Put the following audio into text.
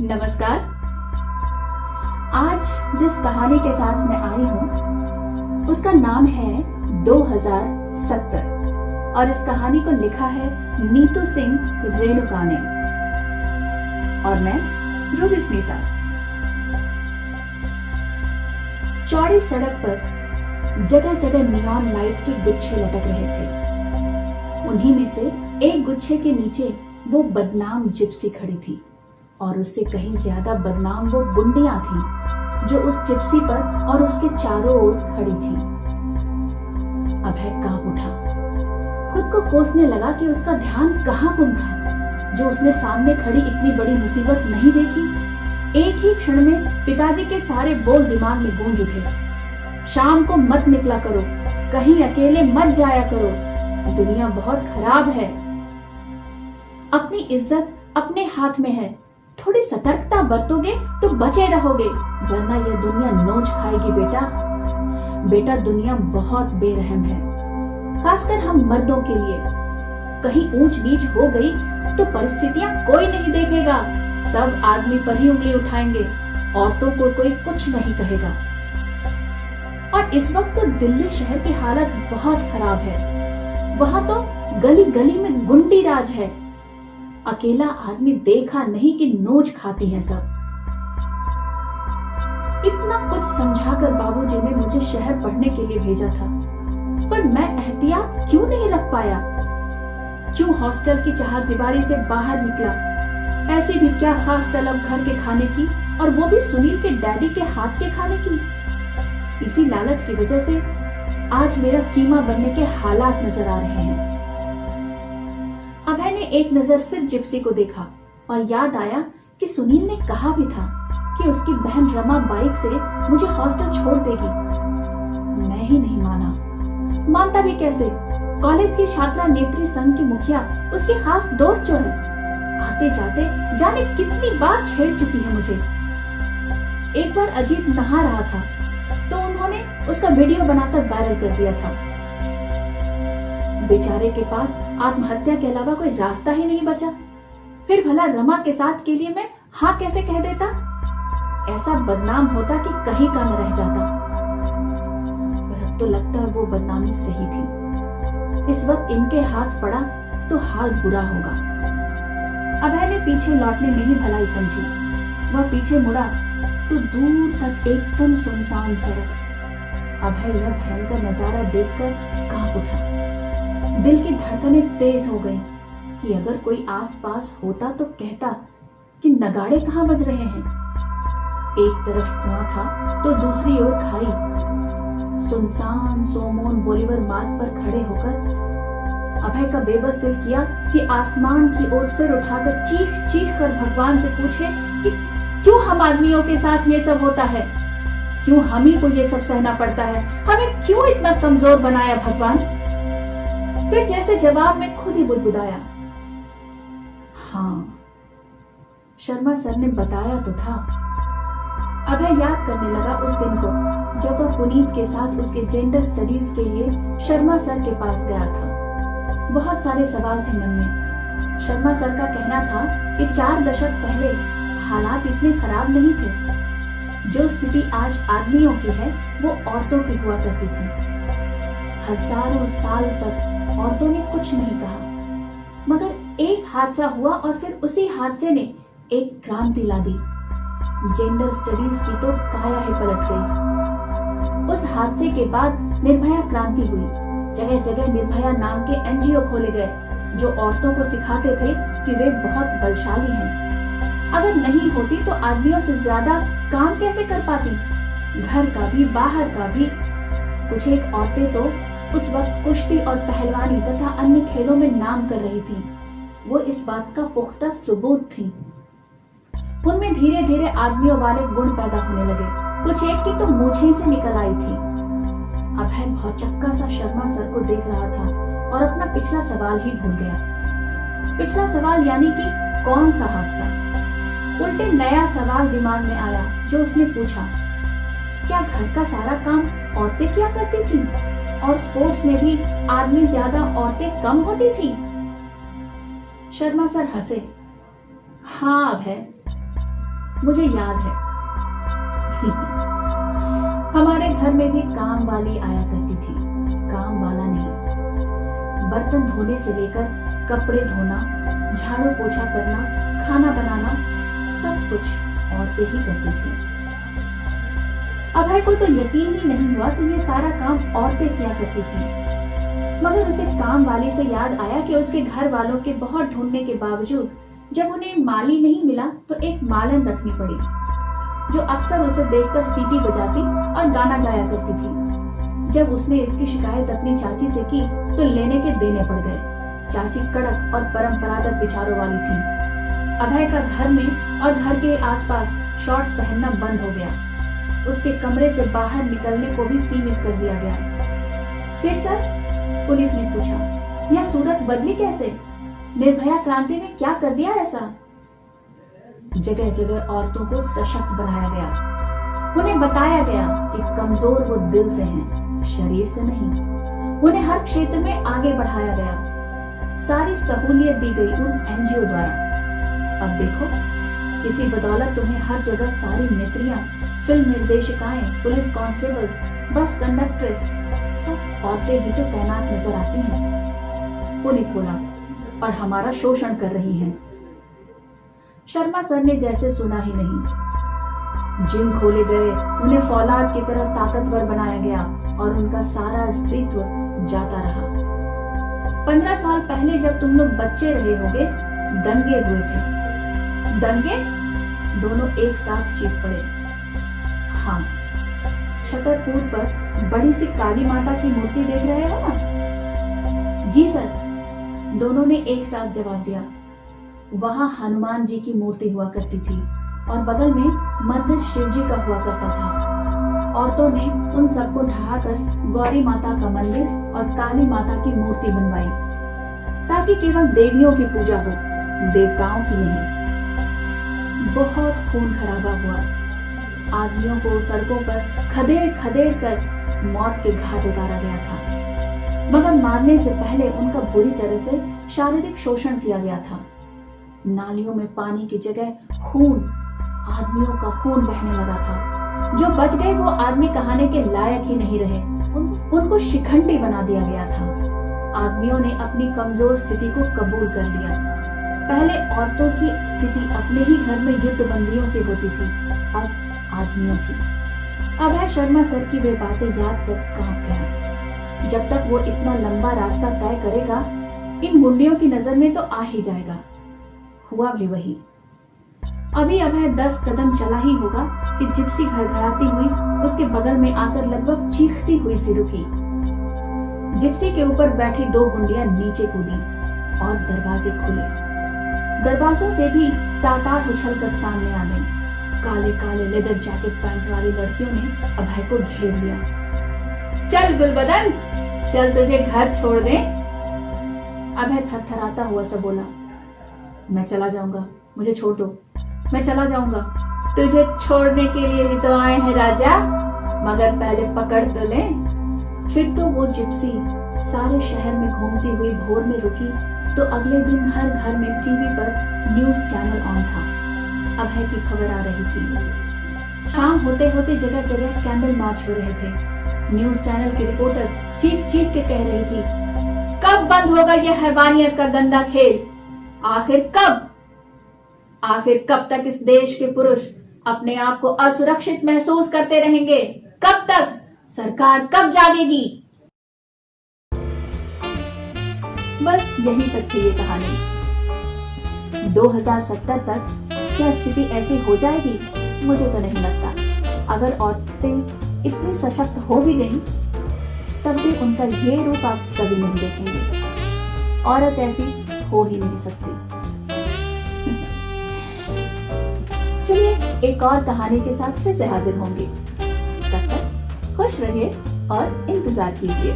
नमस्कार। आज जिस कहानी के साथ मैं आई हूँ उसका नाम है 2070 और इस कहानी को लिखा है नीतू सिंह रेणुका ने और मैं रूबी स्मिता। चौड़ी सड़क पर जगह जगह नियॉन लाइट के गुच्छे लटक रहे थे। उन्हीं में से एक गुच्छे के नीचे वो बदनाम जिप्सी खड़ी थी और उससे कहीं ज्यादा बदनाम वो गुंडियां थी जो उस जिप्सी पर और उसके चारों ओर खड़ी थी। अभय कांप उठा, खुद को कोसने लगा कि उसका ध्यान कहाँ गुम था जो उसने सामने खड़ी इतनी बड़ी मुसीबत नहीं देखी। एक ही क्षण में पिताजी के सारे बोल दिमाग में गूंज उठे। शाम को मत निकला करो, कहीं अकेले मत जाया करो, दुनिया बहुत खराब है। अपनी इज्जत अपने हाथ में है, थोड़ी सतर्कता बरतोगे तो बचे रहोगे, वरना यह दुनिया नोच खाएगी। बेटा दुनिया बहुत बेरहम है, खासकर हम मर्दों के लिए। कहीं ऊंच नीच हो गई तो परिस्थितियां कोई नहीं देखेगा, सब आदमी पर ही उंगली उठाएंगे, औरतों को कोई कुछ नहीं कहेगा। और इस वक्त तो दिल्ली शहर की हालत बहुत खराब है। वहां तो गली गली में गुंडी राज है। अकेला आदमी देखा नहीं कि नोच खाती हैं सब। इतना कुछ समझाकर बाबूजी ने मुझे शहर पढ़ने के लिए भेजा था, पर मैं एहतियात क्यों नहीं रख पाया? क्यों हॉस्टल की चारदीवारी से बाहर निकला? ऐसी भी क्या खास तलब घर के खाने की, और वो भी सुनील के डैडी के हाथ के खाने की। इसी लालच की वजह से आज मेरा कीमा बनने के हालात नजर आ रहे हैं। अभय ने एक नजर फिर जिप्सी को देखा और याद आया कि सुनील ने कहा भी था कि उसकी बहन रमा बाइक से मुझे हॉस्टल छोड़ देगी। मैं ही नहीं मानता भी कैसे? कॉलेज की छात्रा नेत्री संघ की मुखिया, उसकी खास दोस्त जो है, आते जाते जाने कितनी बार छेड़ चुकी है मुझे। एक बार अजीत नहा रहा था तो उन्होंने उसका वीडियो बनाकर वायरल कर दिया था। बेचारे के पास आत्महत्या के अलावा कोई रास्ता ही नहीं बचा। फिर भला रमा के साथ के लिए मैं हाँ कैसे कह देता? ऐसा बदनाम होता कि कहीं का न रह जाता। पर अब तो लगता है वो बदनामी सही थी। इस वक्त इनके हाथ पड़ा तो हाल बुरा होगा। अभय ने पीछे लौटने में ही भलाई समझी। वह पीछे मुड़ा तो दूर तक एकदम सुनसान सड़क। अभय यह भयंकर नजारा देखकर कांप उठा। दिल की धड़कनें तेज हो गईं कि अगर कोई आसपास होता तो कहता कि नगाड़े कहाँ बज रहे हैं। एक तरफ कुआं था तो दूसरी ओर खाई। सुनसान सोमोन बोलीवर मार्ग पर खड़े होकर अभय का बेबस दिल किया कि आसमान की ओर सिर उठाकर चीख चीख कर भगवान से पूछे कि क्यों हम आदमियों के साथ ये सब होता है? क्यों हम ही को ये सब सहना पड़ता है? हमें क्यों इतना कमजोर बनाया भगवान? फिर जैसे जवाब में खुद ही बुदबुदाया, हाँ, शर्मा सर ने बताया तो था। अभय याद करने लगा उस दिन को जब वह पुनीत के साथ उसके जेंडर स्टडीज के लिए शर्मा सर के पास गया था। बहुत सारे सवाल थे मन में। शर्मा सर का कहना था कि 4 दशक पहले हालात इतने खराब नहीं थे। जो स्थिति आज आदमियों की है वो औरतों की हुआ करती थी। हजारों साल तक औरतों ने कुछ नहीं कहा, मगर एक हादसा हुआ और फिर उसी हादसे ने एक क्रांति ला दी। जेंडर स्टडीज की तो काया ही पलट गई। उस हादसे के बाद निर्भया क्रांति हुई। जगह जगह निर्भया नाम के एनजीओ खोले गए जो औरतों को सिखाते थे कि वे बहुत बलशाली हैं। अगर नहीं होती तो आदमियों से ज्यादा काम कैसे कर पाती, घर का भी बाहर का भी। कुछ एक औरतें तो उस वक्त कुश्ती और पहलवानी तथा अन्य खेलों में नाम कर रही थी। वो इस बात का पुख्ता सबूत थी। उनमें धीरे धीरे आदमियों वाले गुण पैदा होने लगे। कुछ एक की तो मूछें से निकल आई थी। अभय भौचक्का सा शर्मा सर को देख रहा था और अपना पिछला सवाल ही भूल गया। पिछला सवाल यानी कि कौन सा हादसा? उल्टे नया सवाल दिमाग में आया जो उसने पूछा, क्या घर का सारा काम औरतें किया करती थी और स्पोर्ट्स में भी आदमी ज्यादा औरतें कम होती थी? शर्मा सर हंसे। हाँ अभय, मुझे याद है। हमारे घर में भी काम वाली आया करती थी। काम वाला नहीं, बर्तन धोने से लेकर कपड़े धोना, झाड़ू पोछा करना, खाना बनाना, सब कुछ औरतें ही करती थी। अभय को तो यकीन ही नहीं हुआ कि ये सारा काम औरतें किया करती थी। मगर उसे काम वाली से याद आया कि उसके घर वालों के बहुत ढूंढने के बावजूद जब उन्हें माली नहीं मिला तो एक मालन रखनी पड़ी, जो अक्सर उसे देखकर सीटी बजाती और गाना गाया करती थी। जब उसने इसकी शिकायत अपनी चाची से की तो लेने के देने पड़ गए। चाची कड़क और परंपरागत विचारों वाली थी। अभय का घर में और घर के आसपास शॉर्ट्स पहनना बंद हो गया। उसके कमरे से बाहर निकलने को भी सीमित कर दिया गया। फिर सर, पुनीत ने पूछा, यह सूरत बदली कैसे? निर्भया क्रांति ने क्या कर दिया ऐसा? जगह जगह औरतों को सशक्त बनाया गया। उन्हें बताया गया कि कमजोर वो दिल से हैं, शरीर से नहीं। उन्हें हर क्षेत्र में आगे बढ़ाया गया। सारी सहूलियत दी गई उन एनजीओ द्वारा। अब देखो, इसी बदौलत तुम्हें हर जगह सारी नेत्रियां, फिल्म निर्देशिकाएं, पुलिस कांस्टेबल्स, बस कंडक्ट्रेस, सब औरतें ही तो तैनात नजर आती हैं। पुनीत बोला, और हमारा शोषण कर रही हैं। शर्मा सर ने जैसे सुना ही नहीं। जिम खोले गए, उन्हें फौलाद की तरह ताकतवर बनाया गया और उनका सारा स्त्रीत्व जाता रहा। 15 साल पहले जब तुम लोग बच्चे रहे होगे, दंगे हुए थे। दंगे? दोनों एक साथ चीख पड़े। हाँ, छतरपुर पर बड़ी सी काली माता की मूर्ति देख रहे हो ना? जी सर, दोनों ने एक साथ जवाब दिया। वहां हनुमान जी की मूर्ति हुआ करती थी और बगल में मंदिर शिव जी का हुआ करता था। औरतों ने उन सबको ढहाकर गौरी माता का मंदिर और काली माता की मूर्ति बनवाई, ताकि केवल देवियों की पूजा हो, देवताओं की नहीं। बहुत खून खराबा हुआ। आदमियों को सड़कों पर खदेड़ खदेड़ कर मौत के घाट उतारा गया था। मगर मारने से पहले उनका बुरी तरह से शारीरिक शोषण किया गया था। नालियों में पानी की जगह खून, आदमियों का खून बहने लगा था। जो बच गए वो आदमी कहाने के लायक ही नहीं रहे। उनको शिखंडी बना दिया गया था। आदमियों ने अपनी कमजोर स्थिति को कबूल कर लिया। पहले औरतों की स्थिति अपने ही घर में युद्ध बंदियों से होती थी, अब आदमियों की। अभय शर्मा सर की वे बातें याद कर कांप गया। जब तक वो इतना लंबा रास्ता तय करेगा, इन गुंडियों की नजर में तो आ ही जाएगा। हुआ भी वही। अभी अभय 10 कदम चला ही होगा कि जिप्सी घरघराती हुई उसके बगल में आकर लगभग चीखती हुई सी रुकी। जिप्सी के ऊपर बैठी 2 गुंडियां नीचे कूदी और दरवाजे खुले। दरवाजों से भी 7-8 उछलकर सामने आ गई। काले काले लेदर जैकेट पैंट वाली लड़कियों ने अभय को घेर लिया। चल गुलबदन, चल तुझे घर छोड़ दे। अभय थरथराता हुआ सा बोला, मैं चला जाऊंगा, मुझे छोड़ दो, मैं चला जाऊंगा। तुझे छोड़ने के लिए ही तो आए हैं राजा, मगर पहले पकड़ तो ले। फिर तो वो जिप्सी सारे शहर में घूमती हुई भोर में रुकी तो अगले दिन हर घर में टीवी पर न्यूज चैनल ऑन था। अभय की खबर आ रही थी। शाम होते होते जगह जगह कैंडल मार्च हो रहे थे। न्यूज चैनल की रिपोर्टर चीख चीख के कह रही थी, कब बंद होगा यह हैवानियत का गंदा खेल? आखिर कब? आखिर कब तक इस देश के पुरुष अपने आप को असुरक्षित महसूस करते रहेंगे? कब तक? सरकार कब जागेगी? बस यही तक थी ये कहानी। 2070 तक क्या स्थिति ऐसी हो जाएगी? मुझे तो नहीं लगता। अगर औरतें इतनी सशक्त हो भी गईं, तब भी उनका ये रूप आप कभी नहीं देखेंगे। औरत ऐसी हो ही नहीं सकती। चलिए एक और कहानी के साथ फिर से हाजिर होंगे। तब तक खुश रहिए और इंतजार कीजिए।